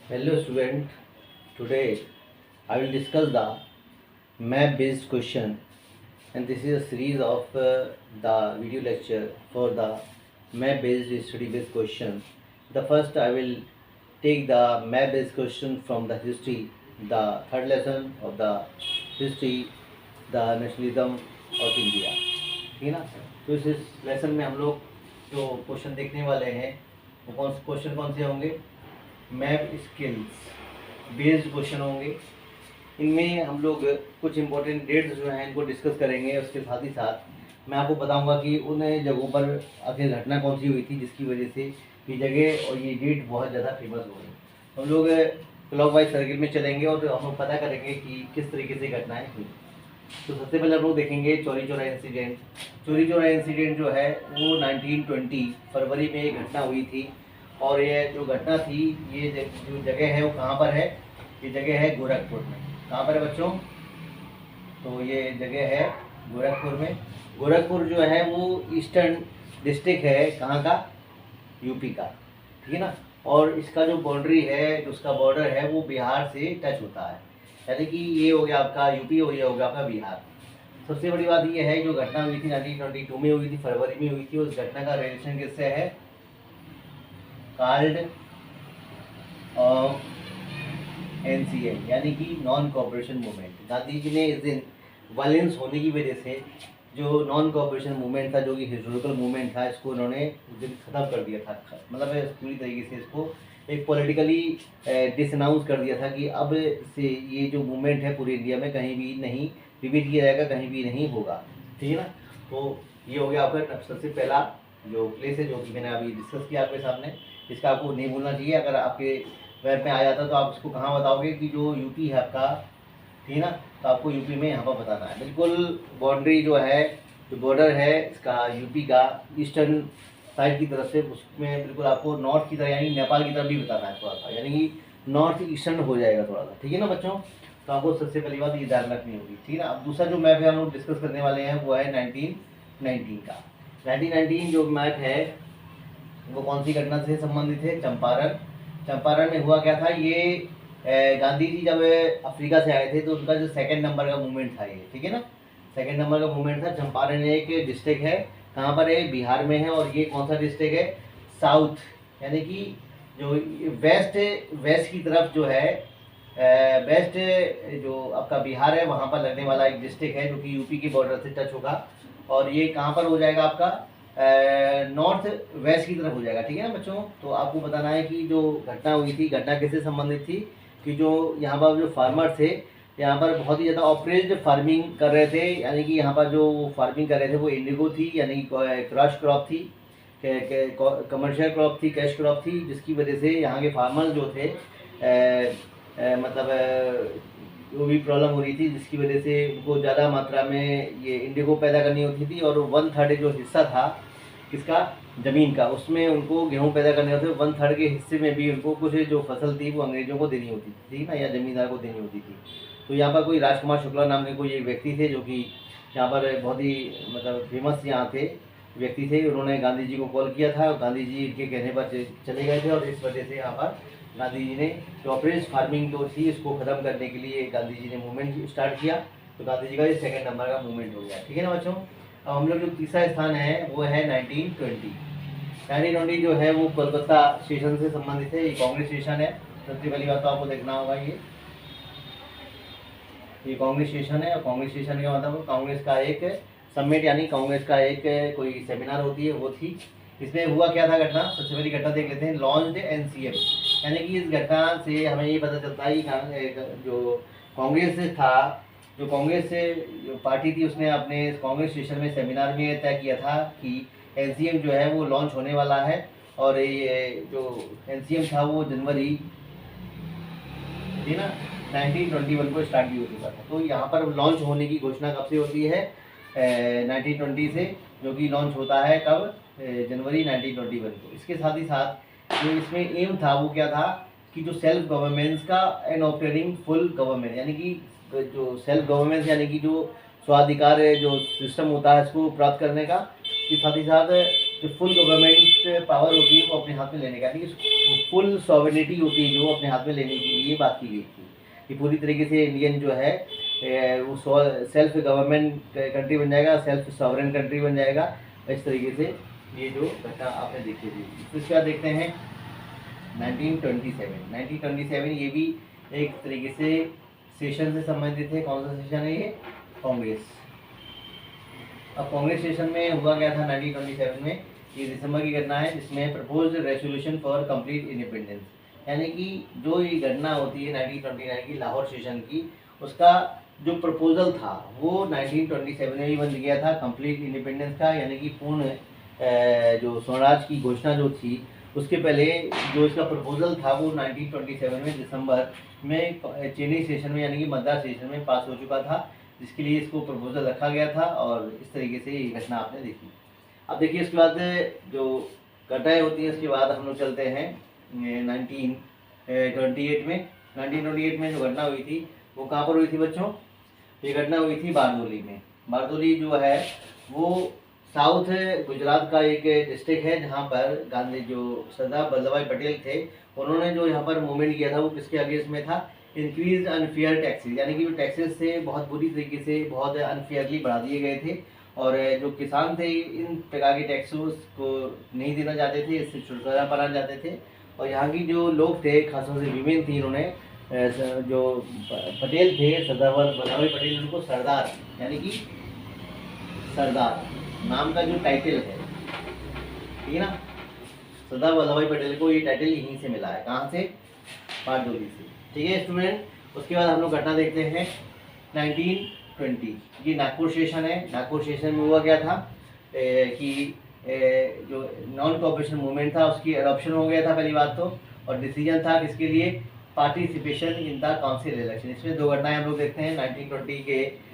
Hello student, today I will discuss the map based question, and this is a series of the video lecture for the map based study based question. The first I will take the map based question from the history, the third lesson of the history, the nationalism of India. ठीक है ना। तो इस lesson में हम लोग जो question देखने वाले हैं वो क्वेश्चन कौन से होंगे, मैप स्किल्स बेस्ड क्वेश्चन होंगे। इनमें हम लोग कुछ इंपॉर्टेंट डेट्स जो हैं इनको डिस्कस करेंगे। उसके साथ ही साथ मैं आपको बताऊंगा कि उन जगहों पर आखिर घटना कौन सी हुई थी जिसकी वजह से ये जगह और ये डेट बहुत ज़्यादा फेमस हो गई। हम लोग क्लॉक वाइज सर्किल में चलेंगे और हम लोग पता करेंगे कि किस तरीके से घटनाएँ हुई। तो सबसे पहले हम लोग देखेंगे चौरी चौरा इंसिडेंट। चौरी चौरा इंसिडेंट जो है वो 1920 फरवरी में एक घटना हुई थी। और ये जो घटना थी, ये जो जगह है वो कहाँ पर है, ये जगह है गोरखपुर में। कहाँ पर है बच्चों? तो ये जगह है गोरखपुर में। गोरखपुर जो है वो ईस्टर्न डिस्ट्रिक्ट है, कहाँ का? यूपी का, ठीक है ना। और इसका जो बाउंड्री है, जो उसका बॉर्डर है वो बिहार से टच होता है, यानी कि ये हो गया आपका यूपी, हो गया होगा आपका बिहार। सबसे बड़ी बात ये है जो घटना हुई थी 1922 में हुई थी, फरवरी में हुई थी। उस घटना का रिलेशन किससे है? कार्ड ऑफ एनसीएम, यानी कि non cooperation movement. Gandhi ji ने इस दिन वायलेंस होने की वजह से जो नॉन कॉपरेशन मूवमेंट था, जो कि हिस्टोरिकल मूवमेंट था, इसको उन्होंने उस दिन ख़त्म कर दिया था। मतलब पूरी तरीके से इसको एक पॉलिटिकली डिसअनाउंस कर दिया था कि अब से ये जो मूवमेंट है पूरे इंडिया में कहीं भी नहीं रिपीट किया जाएगा, कहीं भी नहीं होगा, ठीक है ना। तो ये हो गया आपका सबसे पहला जो प्लेस है, जो कि मैंने अभी डिस्कस किया आपके सामने। इसका आपको नहीं भूलना चाहिए। अगर आपके वेब में आ जाता तो आप इसको कहाँ बताओगे कि जो यूपी है आपका, ठीक है ना। तो आपको यूपी में यहाँ पर बताना है। बिल्कुल बाउंड्री जो है, जो बॉर्डर है इसका यूपी का ईस्टर्न साइड की तरफ से, उसमें बिल्कुल आपको नॉर्थ की तरफ यानी नेपाल की तरफ भी बताना है थोड़ा सा, यानी कि नॉर्थ ईस्टर्न हो जाएगा थोड़ा सा, ठीक है ना बच्चों। तो आपको सबसे पहली बात ये ध्यान रखनी होगी, ठीक है ना। अब दूसरा जो मैप है हम लोग डिस्कस करने वाले हैं वो है 1919 का। 1919 जो मैप है वो कौन सी घटना से संबंधित है? चंपारण। चंपारण में हुआ क्या था, ये गांधी जी जब अफ्रीका से आए थे तो उनका जो सेकंड नंबर का मूवमेंट था ये, ठीक है ना। सेकंड नंबर का मूवमेंट था। चंपारण एक डिस्ट्रिक्ट है, कहाँ पर है? बिहार में है। और ये कौन सा डिस्ट्रिक्ट है? साउथ, यानी कि जो वेस्ट वेस्ट की तरफ जो है, वेस्ट जो आपका बिहार है वहाँ पर लगने वाला एक डिस्ट्रिक्ट है, जो कि यूपी के बॉर्डर से टच होगा। और ये कहाँ पर हो जाएगा आपका? नॉर्थ वेस्ट की तरफ हो जाएगा, ठीक है ना बच्चों। तो आपको बताना है कि जो घटना हुई थी, घटना किससे संबंधित थी? कि जो यहाँ पर जो फार्मर थे, यहाँ पर बहुत ही ज़्यादा ऑपरेज्ड फार्मिंग कर रहे थे, यानी कि यहाँ पर जो फार्मिंग कर रहे थे वो इंडिगो थी, यानी क्रॉस क्रॉप थी, कमर्शियल क्रॉप थी, कैश क्रॉप थी, जिसकी वजह से यहाँ के फार्मर जो थे मतलब जो भी प्रॉब्लम हो रही थी, जिसकी वजह से उनको ज़्यादा मात्रा में ये इंडिगो पैदा करनी होती थी। और 1/3 जो हिस्सा था किसका? ज़मीन का, उसमें उनको गेहूं पैदा करने होते थे। 1/3 के हिस्से में भी उनको कुछ जो फसल थी वो अंग्रेजों को देनी होती थी, ठीक ना, या ज़मींदार को देनी होती थी। तो यहाँ पर कोई राजकुमार शुक्ला नाम के कोई एक व्यक्ति थे, जो कि यहाँ पर बहुत ही मतलब फेमस यहाँ थे व्यक्ति थे। उन्होंने गांधी जी को कॉल किया था, गांधी जी के कहने पर चले गए थे। और इस वजह से यहाँ पर गांधी जी ने जो ऑपरेज फार्मिंग जो थी इसको ख़त्म करने के लिए गांधी जी ने मूवमेंट स्टार्ट किया। तो गांधी जी का ये सेकंड नंबर का मूवमेंट हो गया, ठीक है ना बच्चों। अब हम लोग जो तीसरा स्थान है वो है 1920। 1920 जो है वो कोलकाता स्टेशन से संबंधित है। ये कांग्रेस स्टेशन है। सबसे पहली बात तो आपको देखना होगा, ये कांग्रेस स्टेशन है। और कांग्रेस स्टेशन का मतलब कांग्रेस का एक समिट, यानी कांग्रेस का एक कोई सेमिनार होती है वो थी। इसमें हुआ क्या था घटना? सबसे पहली घटना देख लेते हैं, लॉन्च्ड एनसीएम। यानी कि इस घटना से हमें ये पता चलता है कि जो कांग्रेस था, जो कांग्रेस से जो पार्टी थी, उसने अपने कांग्रेस स्टेशन में सेमिनार में तय किया था कि एनसीएम जो है वो लॉन्च होने वाला है। और ये जो एनसीएम था वो जनवरी, ठीक ना, 1921 को स्टार्ट भी हो चुका था। तो यहाँ पर लॉन्च होने की घोषणा कब से होती है? 1920 से, जो कि लॉन्च होता है कब? जनवरी 1921 को। इसके साथ ही साथ जो इसमें एम था वो क्या था कि जो सेल्फ गवर्नमेंट्स का एंड ऑपरेटिंग फुल गवर्नमेंट, यानी कि जो सेल्फ गवर्नमेंट यानी कि जो स्वाधिकार जो सिस्टम होता है इसको प्राप्त करने का, के साथ ही साथ जो फुल गवर्नमेंट पावर होती है वो अपने हाथ में लेने का, यानी कि फुल सॉवरेनिटी होती है जो अपने हाथ में लेने के लिए बात की गई थी कि पूरी तरीके से इंडियन जो है वो सेल्फ गवर्नमेंट कंट्री बन जाएगा, सेल्फ सॉवरेन कंट्री बन जाएगा। इस तरीके से ये जो घटना आपने देखी थी। इसके बाद देखते हैं 1927 ये भी एक तरीके से सेशन से संबंधित है। कौन सा सेशन है ये? कांग्रेस। अब कांग्रेस सेशन में हुआ क्या था 1927 में, ये दिसंबर की घटना है जिसमें proposed resolution for complete independence, यानी कि जो ये घटना होती है 1929 की लाहौर सेशन की, उसका जो प्रपोजल था वो 1927 में ही बन गया था कंप्लीट इंडिपेंडेंस का, यानी कि पूर्ण जो स्वराज की घोषणा जो थी उसके पहले जो इसका प्रपोजल था वो 1927 में दिसंबर में चेन्नई सेशन में यानी कि मद्रास सेशन में पास हो चुका था, जिसके लिए इसको प्रपोजल रखा गया था और इस तरीके से ये घटना आपने देखी। अब देखिए इसके बाद जो घटनाएँ होती हैं उसके बाद हम लोग चलते हैं 1928 में जो घटना हुई थी वो कहाँ पर हुई थी बच्चों? ये घटना हुई थी बारदोली में। बारदोली जो है वो साउथ गुजरात का एक डिस्ट्रिक्ट है जहाँ पर गांधी जो सरदार वल्लभ भाई पटेल थे उन्होंने जो यहाँ पर मूवमेंट किया था वो किसके अगेंस्ट में था? इंक्रीज अनफेयर टैक्सेस, यानी कि जो टैक्सेस थे बहुत बुरी तरीके से बहुत अनफेयरली बढ़ा दिए गए थे और जो किसान थे इन प्रकार के टैक्सों को नहीं देना चाहते थे, इससे छुटकारा पाना चाहते थे। और यहाँ की जो लोग थे खासतौर से विमेन थी, इन्होंने जो पटेल थे सरदार वल्लभ भाई पटेल, उनको सरदार यानी कि सरदार नाम का जो टाइटल है, ठीक है ना, सरदार वल्लभ भाई पटेल को ये टाइटल यहीं से मिला है। कहाँ से? बारदोली से। ठीक है स्टूडेंट। उसके बाद हम लोग घटना देखते हैं 1920। ये नागपुर सेशन है। नागपुर सेशन में हुआ क्या था कि जो नॉन कोऑपरेशन मूवमेंट था उसकी एडॉप्शन हो गया था पहली बात तो, और डिसीजन था किसके लिए? Participation in the council election. इसमें दो घटनाएं हम लोग देखते हैं 1920 के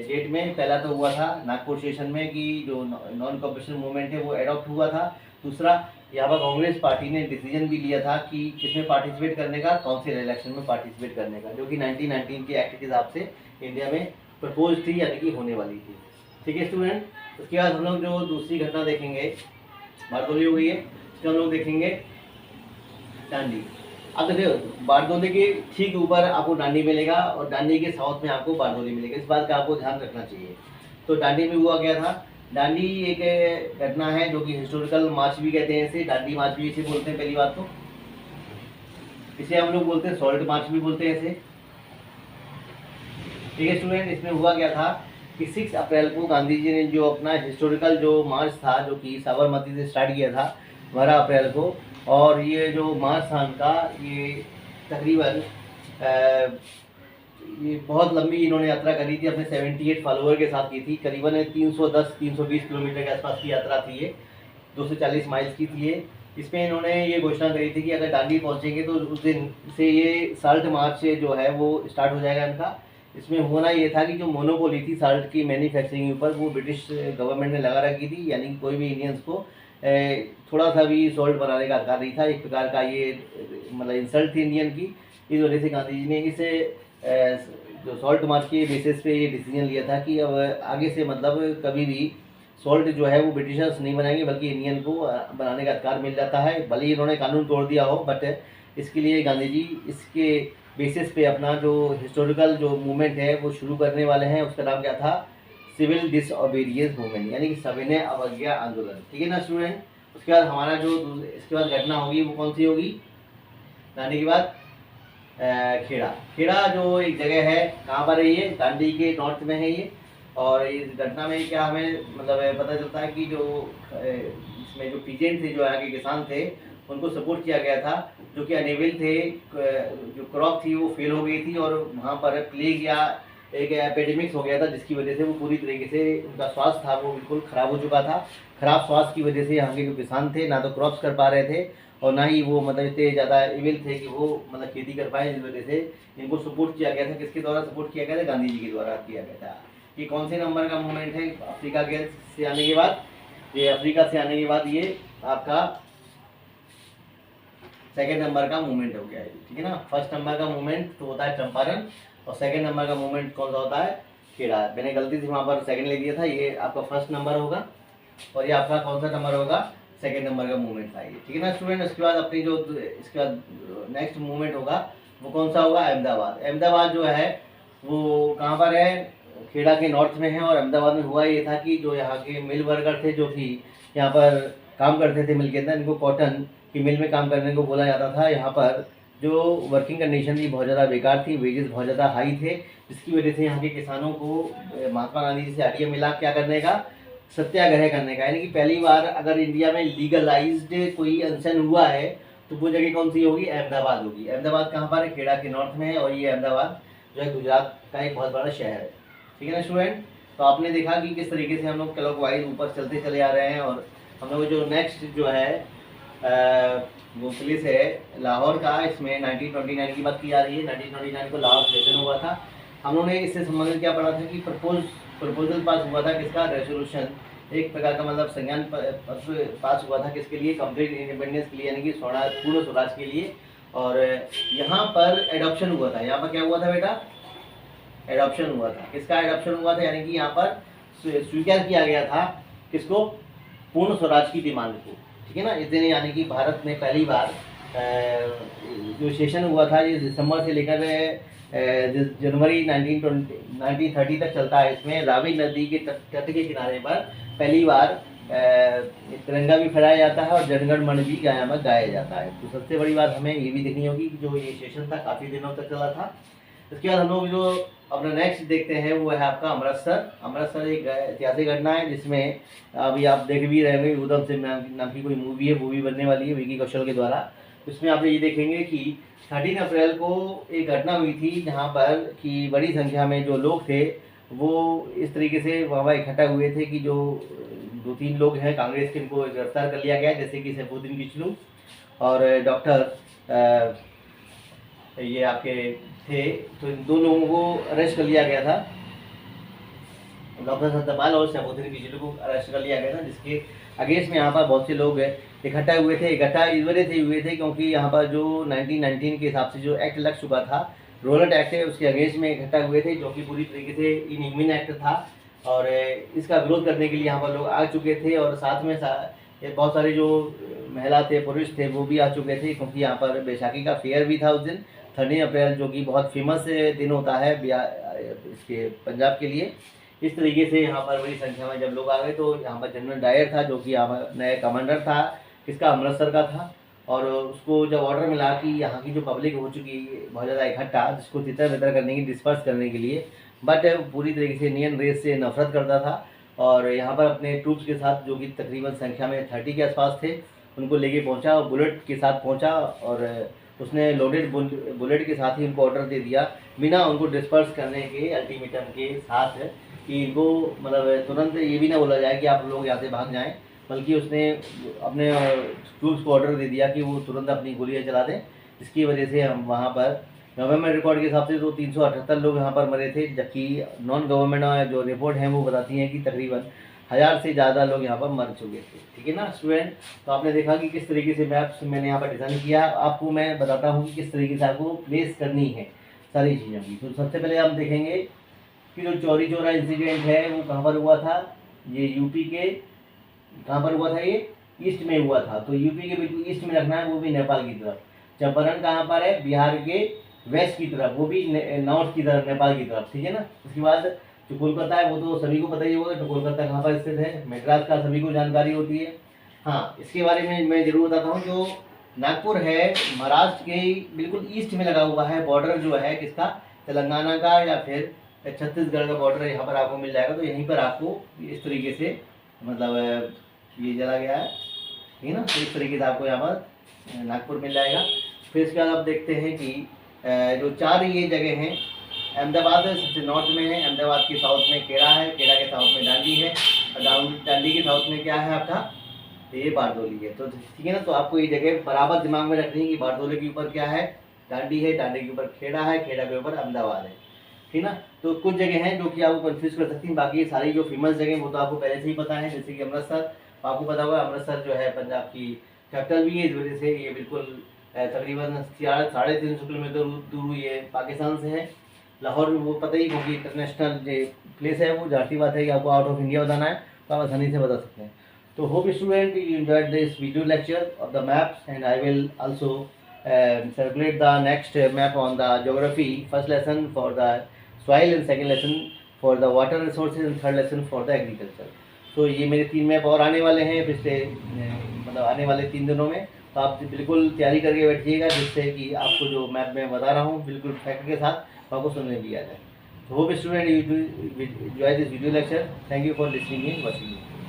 डेट में। पहला तो हुआ था नागपुर सेशन में कि जो नॉन कोऑपरेशन मूवमेंट है वो एडॉप्ट हुआ था। दूसरा यहाँ पर कांग्रेस पार्टी ने डिसीजन भी लिया था कि किसमें पार्टिसिपेट करने का? काउंसिल इलेक्शन में पार्टिसिपेट करने का, जो कि 1919 के एक्ट के हिसाब से इंडिया में प्रपोज थी यानी कि होने वाली थी। ठीक है स्टूडेंट। उसके बाद हम लोग जो दूसरी घटना देखेंगे, बारदोली हो गई है, उसके हम लोग देखेंगे दांडी। अब देखिए बारदोली के ठीक ऊपर आपको दांडी मिलेगा और दांडी के साउथ में आपको बारदोली मिलेगा, इस बात का आपको ध्यान रखना चाहिए। तो दांडी में हुआ क्या था? दांडी एक घटना है जो कि हिस्टोरिकल मार्च भी कहते हैं इसे, दांडी मार्च भी इसे बोलते हैं। पहली बात तो इसे हम लोग बोलते हैं सॉल्ट मार्च भी बोलते हैं इसे। ठीक है स्टूडेंट। इसमें हुआ क्या था कि 6 अप्रैल को गांधी जी ने जो अपना हिस्टोरिकल जो मार्च था जो कि साबरमती से स्टार्ट किया था 12 अप्रैल को, और ये जो मार्च था उनका ये तकरीबन ये बहुत लंबी इन्होंने यात्रा करी थी, अपने 78 फॉलोअर के साथ की थी। करीबन 310-320 किलोमीटर के आसपास की यात्रा थी ये, 240 माइल्स की थी ये। इसमें इन्होंने ये घोषणा करी थी कि अगर दांडी पहुंचेंगे तो उस दिन से ये साल्ट मार्च से जो है वो स्टार्ट हो जाएगा इनका। इसमें होना ये था कि जो मोनोपोली थी साल्ट की मैन्युफैक्चरिंग के ऊपर वो ब्रिटिश गवर्नमेंट ने लगा रखी थी, यानी कि कोई भी इंडियंस को थोड़ा सा भी सॉल्ट बनाने का अधिकार नहीं था। एक प्रकार का ये मतलब इंसल्ट थी इंडियन की। इस वजह से गांधी जी ने इस जो सॉल्ट मार्च के बेसिस पे ये डिसीजन लिया था कि अब आगे से मतलब कभी भी सॉल्ट जो है वो ब्रिटिशर्स नहीं बनाएंगे बल्कि इंडियन को बनाने का अधिकार मिल जाता है। भले ही इन्होंने कानून तोड़ दिया हो, बट इसके लिए गांधी जी इसके बेसिस पे अपना जो हिस्टोरिकल जो मूवमेंट है वो शुरू करने वाले हैं। उसका नाम क्या था? सिविल डिसओबीडियंस मूवमेंट, यानी कि सविनय अवज्ञा आंदोलन। ठीक है ना स्टूडेंट। उसके बाद हमारा जो इसके बाद घटना होगी वो कौन सी होगी? दांडी के बाद खेड़ा। खेड़ा जो एक जगह है, कहाँ पर है ये? दांडी के नॉर्थ में है ये। और इस घटना में क्या हमें मतलब पता चलता है कि जो इसमें जो पीजेंट थे, जो यहाँ के किसान थे, उनको सपोर्ट किया गया था, जो कि अनेबल थे। जो क्रॉप थी वो फेल हो गई थी और वहाँ पर प्लेग या एक एपिडेमिक्स हो गया था, जिसकी वजह से वो पूरी तरीके से उनका स्वास्थ्य था वो बिल्कुल ख़राब हो चुका था। ख़राब स्वास्थ्य की वजह से यहाँ के जो किसान थे ना तो क्रॉप्स कर पा रहे थे और ना ही वो मतलब इतने ज़्यादा एबल थे कि वो मतलब खेती कर पाए। इस वजह से इनको सपोर्ट किया गया था। किसके द्वारा सपोर्ट किया गया था? गांधी जी के द्वारा किया गया था। ये कौन से नंबर का मूवमेंट है? अफ्रीका के से आने के बाद, ये अफ्रीका से आने के बाद ये आपका सेकेंड नंबर का मूवमेंट हो गया है। ठीक है ना। फर्स्ट नंबर का मूवमेंट तो होता है चंपारण और सेकेंड नंबर का मूवमेंट कौन सा होता है? खेड़ा। मैंने गलती से वहाँ पर सेकेंड ले दिया था, ये आपका फर्स्ट नंबर होगा। और ये आपका कौन सा नंबर होगा, सेकेंड नंबर का मूवमेंट था ये, ठीक है ना स्टूडेंट। उसके बाद अपनी जो इसके बाद नेक्स्ट मूवमेंट होगा वो कौन सा होगा, अहमदाबाद। अहमदाबाद जो है वो कहाँ पर है, खेड़ा के नॉर्थ में है। और अहमदाबाद में हुआ ये था कि जो यहाँ के मिल वर्कर थे जो कि यहाँ पर काम करते थे मिल के अंदर, इनको कॉटन की मिल में काम करने को बोला जाता था। यहाँ पर जो वर्किंग कंडीशन थी बहुत ज़्यादा बेकार थी, वेजेस बहुत ज़्यादा हाई थे, जिसकी वजह से यहाँ के किसानों को महात्मा गांधी जी से आइडिया मिला क्या करने का, सत्याग्रह करने का। यानी कि पहली बार अगर इंडिया में लीगलाइज्ड कोई अनशन हुआ है तो वो जगह कौन सी होगी, अहमदाबाद होगी। अहमदाबाद कहाँ पर है, खेड़ा के नॉर्थ में है। और ये अहमदाबाद जो है गुजरात का एक बहुत बड़ा शहर है, ठीक है ना स्टूडेंट। तो आपने देखा कि किस तरीके से हम लोग क्लॉकवाइज ऊपर चलते चले आ रहे हैं। और हम लोग जो नेक्स्ट जो है वो प्लेस है लाहौर का, इसमें 1929 की बात की जा रही है। 1929 को लाहौर सेशन हुआ था। हम लोगों ने इससे संबंधित क्या पढ़ा था कि प्रपोजल पास हुआ था, किसका, रेजोल्यूशन, एक प्रकार का मतलब संज्ञान पत्र पास हुआ था किसके लिए, कंप्लीट इंडिपेंडेंस के लिए, यानी कि पूर्ण स्वराज के लिए। और यहाँ पर एडॉप्शन हुआ था। यहाँ पर क्या हुआ था बेटा, एडॉप्शन हुआ था। किसका एडॉप्शन हुआ था, यानी कि यहाँ पर स्वीकार किया गया था किसको, पूर्ण स्वराज की डिमांड को, ठीक है ना। इस दिन यानी कि भारत में पहली बार जो सेशन हुआ था ये दिसंबर से लेकर जनवरी 1930 तक चलता है। इसमें रावी नदी के तट के किनारे पर पहली बार तिरंगा भी फहराया जाता है और जनगण मन भी गाया जाता है। तो सबसे बड़ी बात हमें ये भी देखनी होगी कि जो ये सेशन था काफ़ी दिनों तक चला था। इसके बाद हम लोग जो अपना नेक्स्ट देखते हैं वो है आपका अमृतसर। अमृतसर एक ऐतिहासिक घटना है जिसमें अभी आप देख भी रहे होंगे, उधम सिंह नाम की कोई मूवी है, वो भी बनने वाली है विकी कौशल के द्वारा। उसमें आप ये देखेंगे कि 13 अप्रैल को एक घटना हुई थी जहाँ पर कि बड़ी संख्या में जो लोग थे वो इस तरीके से वहाँ इकट्ठा हुए थे कि जो 2-3 लोग हैं कांग्रेस के, इनको गिरफ्तार कर लिया गया, जैसे कि सैफुद्दीन किचलू और डॉक्टर ये आपके थे। तो इन 2 लोगों को अरेस्ट कर लिया गया था, डॉक्टर सत्यपाल और सैफुद्दीन किचलू को अरेस्ट कर लिया गया था, जिसके अगेंस्ट में यहाँ पर बहुत से लोग इकट्ठा हुए थे। इकट्ठा इस वजह से हुए थे क्योंकि यहाँ पर जो 1919 के हिसाब से जो एक्ट लग चुका था, रोलट एक्ट है, उसके अगेंस्ट में इकट्ठा हुए थे, जो कि पूरी तरीके से इनह्यूमन एक्ट था। और इसका विरोध करने के लिए यहाँ पर लोग आ चुके थे। और साथ में बहुत सारे जो महिला थे, पुरुष थे, वो भी आ चुके थे, क्योंकि यहाँ पर बैसाखी का फेयर भी था उस दिन, 13 अप्रैल, जो कि बहुत फेमस दिन होता है इसके पंजाब के लिए। इस तरीके से यहाँ पर बड़ी संख्या में जब लोग आ गए तो यहाँ पर जनरल डायर था जो कि यहाँ नया कमांडर था, किसका, अमृतसर का था। और उसको जब ऑर्डर मिला कि यहाँ की जो पब्लिक हो चुकी बहुत ज़्यादा इकट्ठा, जिसको तितर बितर करने की, डिस्पर्स करने के लिए, बट पूरी तरीके से इंडियन रेस से नफरत करता था। और यहाँ पर अपने ट्रूप्स के साथ, जो कि तकरीबन संख्या में 30 के आसपास थे, उनको लेके पहुँचा और बुलेट के साथ पहुँचा। और उसने लोडेड बुलेट के साथ ही उनको ऑर्डर दे दिया, बिना उनको डिस्पर्स करने के अल्टीमेटम के साथ, कि इनको मतलब तुरंत ये भी ना बोला जाए कि आप लोग यहाँ से भाग जाएं, बल्कि उसने अपने ट्रूप्स को ऑर्डर दे दिया कि वो तुरंत अपनी गोलियाँ चला दें। इसकी वजह से हम वहाँ पर गवर्नमेंट रिकॉर्ड के हिसाब से तो 378 लोग यहाँ पर मरे थे, जबकि नॉन गवर्नमेंट जो रिपोर्ट हैं वो बताती हैं कि तकरीबन 1000 से ज़्यादा लोग यहाँ पर मर चुके थे, ठीक है ना स्टूडेंट। तो आपने देखा कि किस तरीके से मैप्स मैंने यहाँ पर डिज़ाइन किया। आपको मैं बताता हूँ कि किस तरीके से आपको प्लेस करनी है सारी चीज़ों की। तो सबसे पहले हम देखेंगे कि जो चौरी चौरा इंसिडेंट है वो कहाँ पर हुआ था। ये यूपी के कहाँ पर हुआ था, ये ईस्ट में हुआ था। तो यूपी के बिल्कुल ईस्ट में रखना है, वो भी नेपाल की तरफ। चंपारण कहाँ पर है, बिहार के वेस्ट की तरफ, वो भी नॉर्थ की तरफ, नेपाल की तरफ, ठीक है ना। उसके बाद जो कोलकाता है वो तो सभी को पता ही होगा। तो कोलकाता कहाँ पर स्थित है, मद्रास का सभी को जानकारी होती है। हाँ, इसके बारे में मैं जरूर बताता हूँ। जो नागपुर है महाराष्ट्र के बिल्कुल ईस्ट में लगा हुआ है, बॉर्डर जो है किसका, तेलंगाना का या फिर छत्तीसगढ़ का बॉर्डर यहाँ पर आपको मिल जाएगा। तो यहीं पर आपको इस तरीके से मतलब ये चला गया है, ठीक है ना। तो इस तरीके से आपको यहाँ पर नागपुर मिल जाएगा। फिर इसके बाद आप देखते हैं कि जो 4 ये जगह हैं, अहमदाबाद सबसे नॉर्थ में है, अहमदाबाद के साउथ में खेड़ा है, खेड़ा के साउथ में डांडी है, और डांडी के साउथ में क्या है आपका, ये बारदोली है। तो ठीक है ना। तो आपको ये जगह बराबर दिमाग में रखनी है कि बारदोली के ऊपर क्या है, डांडी है, डांडी के ऊपर खेड़ा है, खेड़ा के ऊपर अहमदाबाद है, ठीक ना। तो कुछ जगह हैं जो कि आपको कंफ्यूज कर सकती हैं, बाकी सारी जो फेमस जगह वो तो आपको पहले से ही पता है। जैसे कि अमृतसर, आपको पता होगा अमृतसर जो है पंजाब की कैपिटल भी है, इस वजह से ये बिल्कुल तकरीबन 350 किलोमीटर दूर ये पाकिस्तान से है। लाहौर वो पता ही, क्योंकि इंटरनेशनल जो प्लेस है वो, जाती बात है कि आपको आउट ऑफ इंडिया बताना है तो आप आसानी से बता सकते हैं। तो hope student you enjoyed this video lecture of the maps, and I will also circulate the next map on the geography, first lesson for the soil and second lesson for the water resources and third lesson for the agriculture. तो ये मेरे 3 map और आने वाले हैं पिछले मतलब आने वाले 3 दिनों में, तो आप बिल्कुल तैयारी करके बैठिएगा जिससे कि आपको जो मैप मैं बता रहा हूँ बिल्कुल फैक्ट के साथ आपको समझ में भी आ जाए. So hope student you enjoy this video lecture. Thank you for listening and watching me.